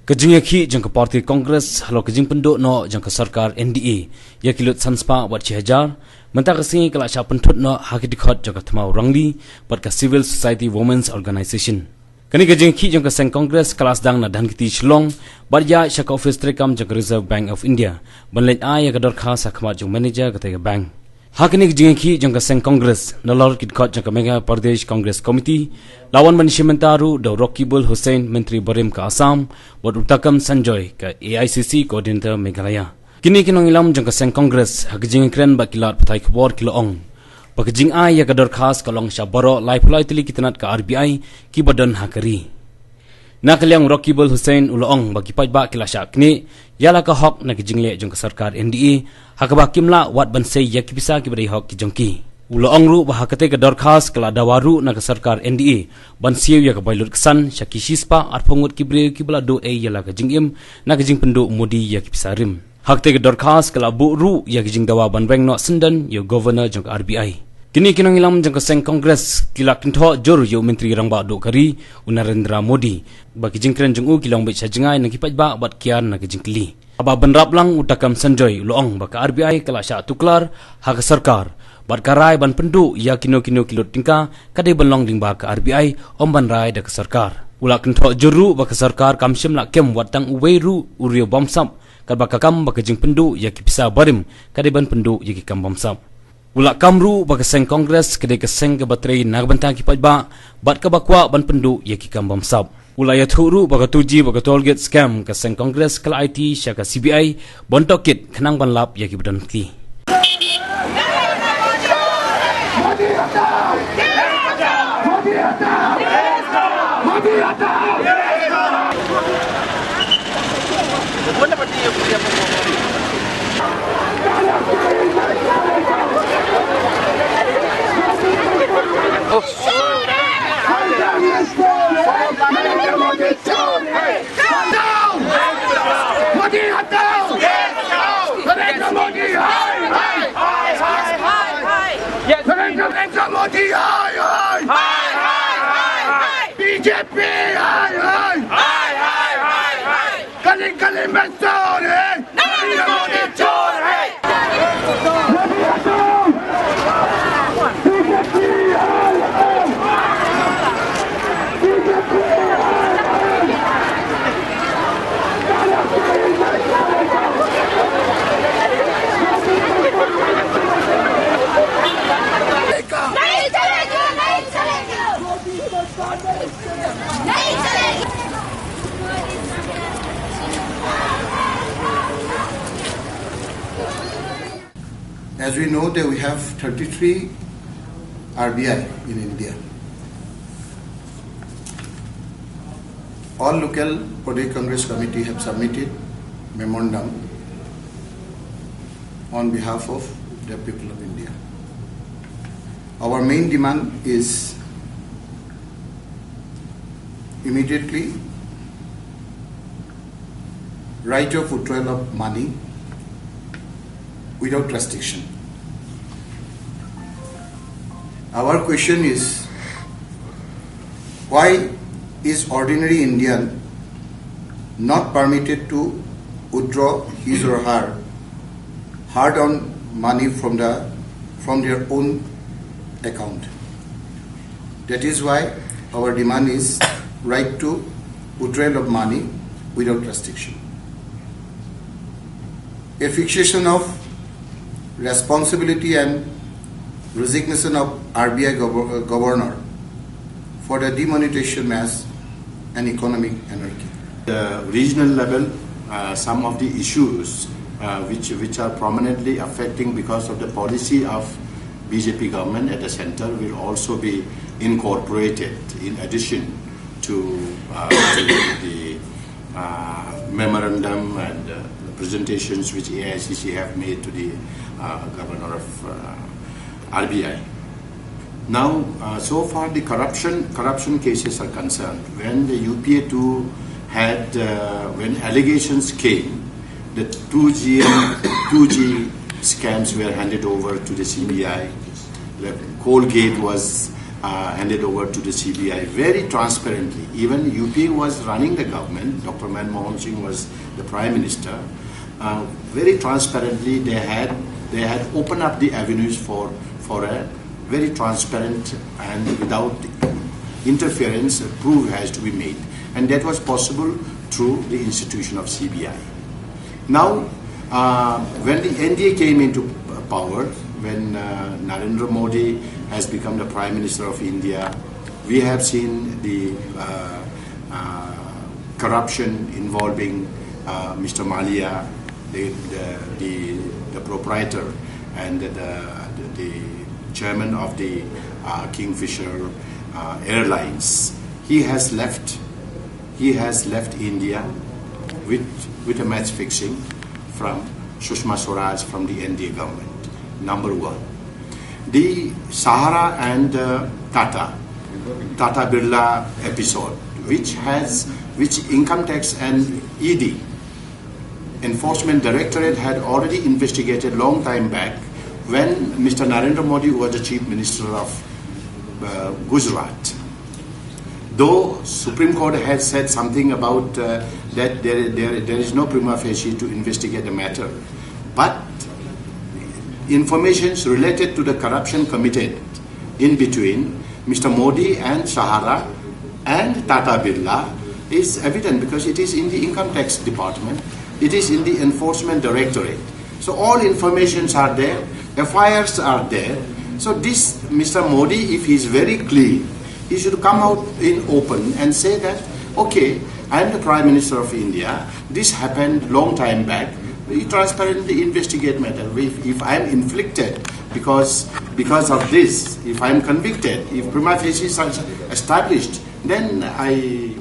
Kajingaki jangka parti Kongres halo kajing penduk no jangka sarkar NDA ya kilut sanspa wat cihajar mentah kesingi kelak sya pentut no hakidikot jangka temau rangli buat ke Civil Society Women's Organization. Kani kajingaki jangka seng Kongres kelas dang na dan kiti Shillong buat ya sya ka office terekam jangka Reserve Bank of India banlet ya kador khas akmat jang manager katega bank. Hakini kajingaki jangka seng Kongres nalor kidikot jangka Mega Pradesh Congress Committee lawan Manisha Mentaru da Rokibul Hussain Menteri Barim ke Assam buat utakam Sanjoy ke AICC Koordinator Meghalaya. Kini kinong ilam jangka seng Kongres hakijing kren bak kilat patai kebor kiloong. Bakijing ai ya kador khas kalong syabaro lai pulai tili kitanat ke RBI ki badan hakari. Nak liang Rokibul Hussain uloong bagi pajba kilasya kini yala ka hok na kijing le jangka sarkar NDA hakabak kimla wat bansai ya kipisa ki bari hok ki jongki. Uloong ru bahakate ke dorkhas kala dawaru na ke sarkar NDA bansiu ya ke bailut kesan syaki shispa at pengut kibre kibla do yala ke jingim na ke jing penduk mudi ya kipisarim. Hakte ke dorkhas kala bu ru ya ke jing dawa banbeng no sendan ya governor jang RBI. Kini kinong ilam jang ke seng Kongres kilak kinto jur yo menteri rangba do kari Narendra Modi bagi jing kren jung u kilong bai sajingai na kipajba bat kian na ke jing kili. Aba benrap lang utakam Sanjoy uloong baka RBI kala sya tuklar hak sarkar bat karai ban pendu ya kino kilot tingka kadai benlong ding ba ke RBI om ban rai da ke sarkar. Ulak kento juru ba ke sarkar kamsim lak kem watang uweiru urio bomsap kad baka kam baka jing pendu ya kipisa barim kadai ban pendu ya ki kam bomsap. Ulak kamru ba ke seng Kongres kadai ke seng ke baterai nagbantang kipajba bat ke bakwa ban pendu ya ki kam bomsap. Ulaya thuru baka tuji baka tollgate scam ke seng Kongres kala IT syaka CBI bontokit kenang ban lap ya ki badan ki. BJP, kali mentore, Narendra Modi chor hai. As we know that we have 33 RBI in India. All local Pradesh Congress Committee have submitted memorandum on behalf of the people of India. Our main demand is immediately right of withdrawal of money without restriction. Our question is, why is ordinary Indian not permitted to withdraw his or her hard-earned money from their own account? That is why our demand is right to withdrawal of money without restriction. A fixation of responsibility and resignation of RBI governor for the demonetization mass and economic anarchy. The regional level, some of the issues which are prominently affecting because of the policy of BJP government at the center will also be incorporated in addition to the memorandum and presentations which AICC have made to the governor of RBI. Now, so far the corruption cases are concerned. When the UPA2 had, when allegations came, the 2G scams were handed over to the CBI. The Colgate was handed over to the CBI very transparently. Even UP was running the government. Dr. Manmohan Singh was the Prime Minister. Very transparently, they had opened up the avenues for a very transparent and without interference proof has to be made, and that was possible through the institution of CBI. Now, when the NDA came into power, when Narendra Modi has become the Prime Minister of India, we have seen the corruption involving Mr. Malia, the proprietor and the chairman of the Kingfisher Airlines. He has left India with a match fixing from Sushma Swaraj from the NDA government. Number one, the Sahara and Tata Birla episode, which Income Tax and ED Enforcement Directorate had already investigated long time back when Mr. Narendra Modi was the Chief Minister of Gujarat. Though Supreme Court had said something about that there is no prima facie to investigate the matter, but information related to the corruption committed in between Mr. Modi and Sahara and Tata Birla is evident because it is in the Income Tax Department, it is in the Enforcement Directorate. So all informations are there, FIRs are there. So this Mr. Modi, if he is very clean, he should come out in open and say that, okay, I am the Prime Minister of India, this happened long time back, we transparently investigate matter. If I am inflicted because of this, if I am convicted, if prima facie is established, then I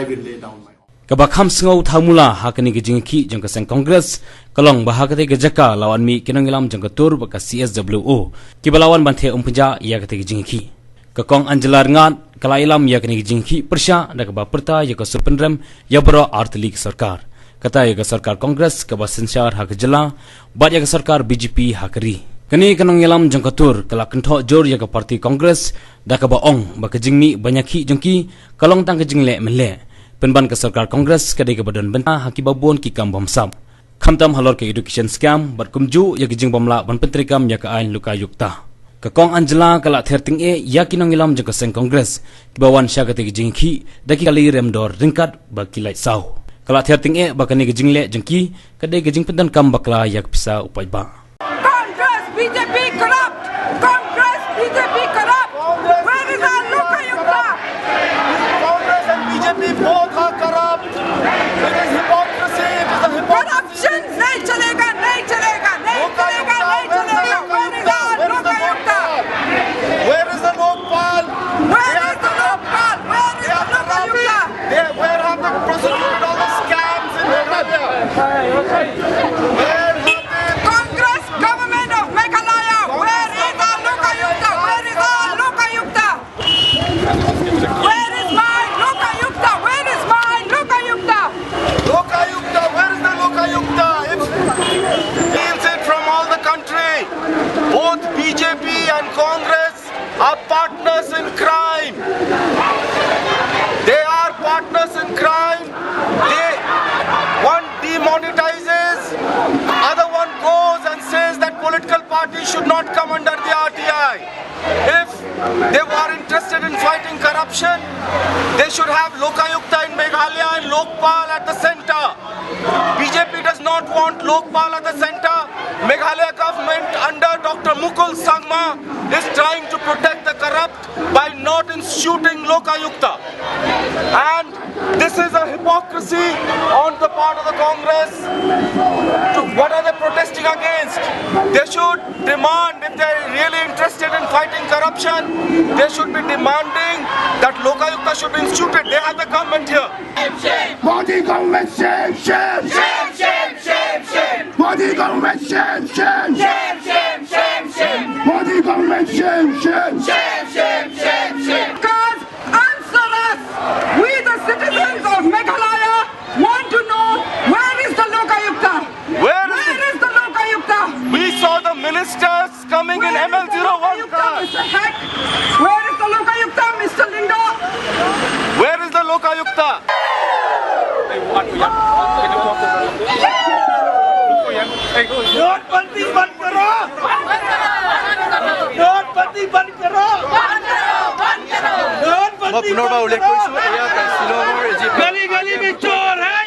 will lay down my. Kabakam sngau thamula hakani ke jingki jangka sang Congress kalong bahakate ke jaka lawan mi kinangilam jangka tur baka CSWO kibalawan banthe umpunja ya kate ke jingki kakong anjelar ngat kalailam ya kani ke jingki persya da ka baperta ya ka surpendrem ya bro artlik sarkar kata ya ka sarkar Congress ka basensyar hak jela bat ya ka sarkar BJP hakari kani kanangilam jangka tur kala kentho jor ya ka parti Congress da ka baong baka jingmi banyaki jangki kalong tang ke jingle mele penban ke sarkar Congress kadai ke badan benta haki babon ki kam bomsam khamtam halor ke education scam bat kumju ya gijing bomla ban pentrikam ya ka ain luka yukta ka kong anjela kala therting e ya kinongilam jaka seng Congress kibawan sya kate gijing khi daki kali remdor ringkat ba kilai sau kala therting e bakani gijing le jengki kadai gijing pendan kam bakla ya pisa upai ba Congress BJP corrupt Congress BJP corrupt where is our luka yukta Congress and BJP both are corrupt. It is hypocrisy. It is a hypocrisy. corruption nahi chalega nahi chalega nahi chalega nahi chalega where is our luka yukta Where is the Lokpal? where is the lokpal where is the luka yukta Where have they prosecuted all the scams in Meghalaya? Where have they? Congress government of Meghalaya where is our luka yukta where is our luka yukta where is my luka yukta where is my luka yukta Lokayukta, where is the Lokayukta? It steals it from all the country. Both BJP and Congress are partners in crime. They are partners in crime. One demonetizes, other one goes and says that political parties should not come under the RTI. If they were interested in fighting corruption, they should have Lokayukta in Meghalaya and Lokpal at the center. BJP does not want Lokpal at the center. Meghalaya government under Dr. Mukul Sangma is trying to protect the corrupt by not instituting Lokayukta. And this is a hypocrisy on the part of the Congress. What are they protesting against? They should demand, if they're really interested in fighting corruption, they should be demanding that Lokayukta should be instituted. They have the government here. Modi government shame, shame, Shame, shame, shame, shame. Modi government shame, shame, Shame, shame, shame, shame. Modi government shame, shame. Shame, shame, shame, shame. Because answer us. We the citizens of Meghalaya want to know where is the Lokayukta? Where Where is the Lokayukta? We saw the ministers coming in ML01 Lokayukta, car. Mr. Heck? Where is the नोटबंदी बंद करो, नोटबंदी बंद करो, नोटबंदी बंद करो। गली गली में चोर है,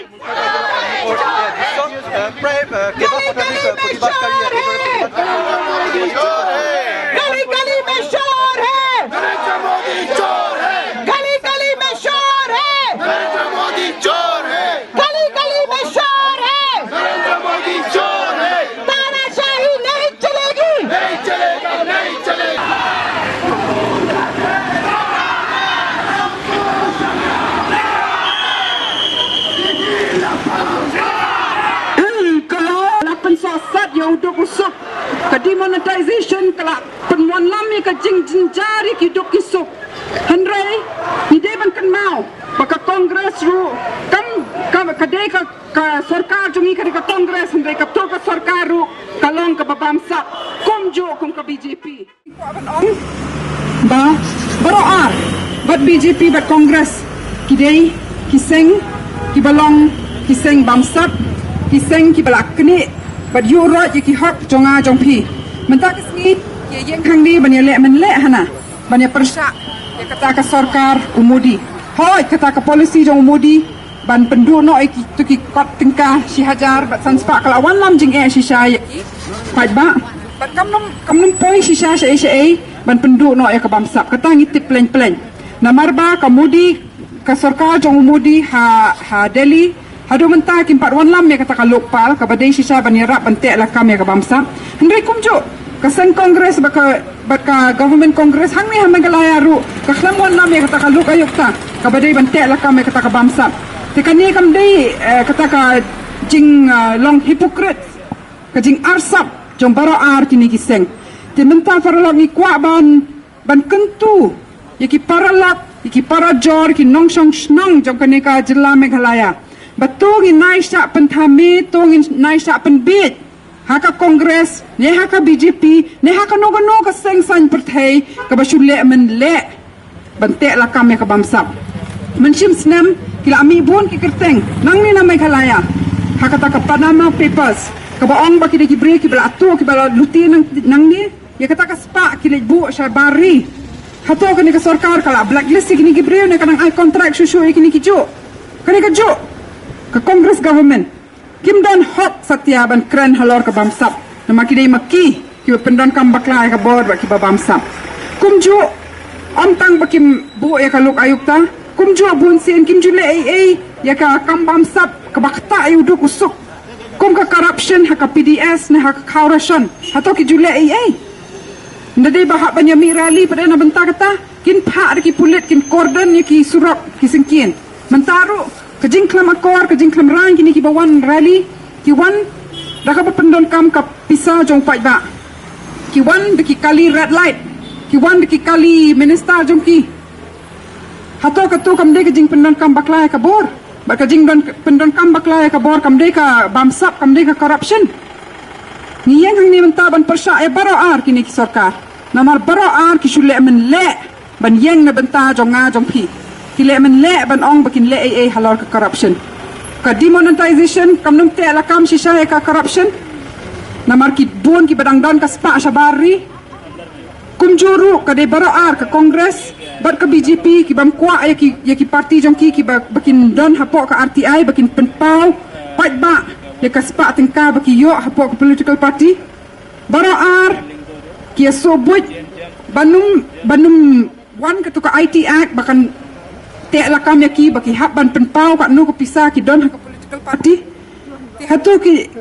गली गली में चोर है, नरेंद्र मोदी चोर है, गली गली में शोर है, नरेंद्र मोदी चोर है, गली गली में शोर है। नरेंद्र मोदी चोर है, तानाशाही नहीं चलेगी, नहीं चलेगा, नहीं चलेगा। kalau pensosat yang duduk usuk ke demonetization kelak penuan lami ke jari ki duduk isuk Henry ni deban kan mau maka kongres ru kam kadai ka sarkar jungi ka kongres Henry ka to ka sarkar ru kalong ka babamsa komjo kum ka BJP ba baroar bat BJP bat kongres kidai kiseng kibalong kiseng bamsat kiseng kibalak kini bat yurot ki hak jonga jongpi mentak kesni ye yang khang ni banya lek men lek hana banya persak ya kata ka sarkar umudi hoi kata ka polisi jong umudi ban penduk no iki tu ki kot tingkah si hajar bat sanspa kalawan lam jing si syai pai ba bat kam nom poi si syai ban penduk no ka bamsap kata ngitip pleng namar ba kamudi ka sarkar jong umudi ha Delhi hadu mentah kim pat wan lam ya kata ka lokpal ka badai sisa ban yarap bantek la kam ya ka bamsa hendai kumjo ka sen kongres ba ka government kongres hang ni hamang galaya ru ka khlam wan lam ya kata ka lok ayuk ta ka badai bantek la kam ya kata ka bamsa tekan ni kam dei kata ka jing long hypocrite ka jing arsap jong baro ar kini kiseng te mentah faralak ni kwa ban kentu yaki paralak yaki parajor ki nongsong snong jong kaneka jela Meghalaya Betul in naisha pentami, tong in naisha penbit. Haka kongres, ne haka BJP, ne haka noga seng san pertai, ka basule men le. Bantek la kami ka bamsap. Menshim snem kila ami bun ki kerteng, nang ni na Meghalaya. Haka ta ka Panama Papers, ka baong ba ki bre ki bala atu ki bala luti nang ni, ya kata ka spa ki le bu syabari. Hato ka ni ka sarkar kala blacklist ki ni bre ne kanang ai contract susu ki ni ki jo. Kani ka jo. Ke Kongres Government Kim Don Hot Satya ban keren halor ke bamsap nama kidai maki ki pendon kam baklai ka board ba ki bamsap kumju ontang bakim bu ya kaluk ayukta kumju bun sen kim jule ai ya ka kam bamsap ka bakta ayu du kusuk kum ka corruption ha ka PDS ne ha ka corruption hato ki jule ai ndade ba hak banya mi rally pada na benta kata kin pha ki pulit kin cordon ya ki surok ki sengkien mentaru kajing klam akor kajing klam rang kini ki bawan rally ki wan dah ka pendon kam ka pisa jong pai ba ki wan de ki kali red light ki wan de ki kali minister jong ki hato ka tu kam de kajing pendon kam baklai ka bor ba kajing don pendon kam baklai ka bor kam de ka bamsap kam de ka corruption ni yang ni menta ban persya e baro ar kini ki sarkar namar baro ar ki shule men le ban yang na benta jong pi kile men le ban ong bakin le ai halor ka corruption ka demonetization kam num te ala kam shisha ka corruption namar ki bon ki badang don ka spa shabari kumjuru ka de baro ar ka congress bat ka BJP ki bam kwa ya ki parti jong ki bakin don hapo ka RTI bakin penpau pat ba ya ka spa tingka baki yo hapo ka political party baro ar ki sobut banum wan ka to ka IT act bakan Tek la kam yaki baki hak ban penpau kat nu ko pisah ki don ka political party. Hatu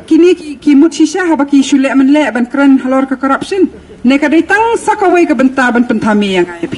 kini ki mut shisha ha baki shule men le ban keren halor ka corruption. Ne ka dai tang sakawai ka benta ban pentami yang IP.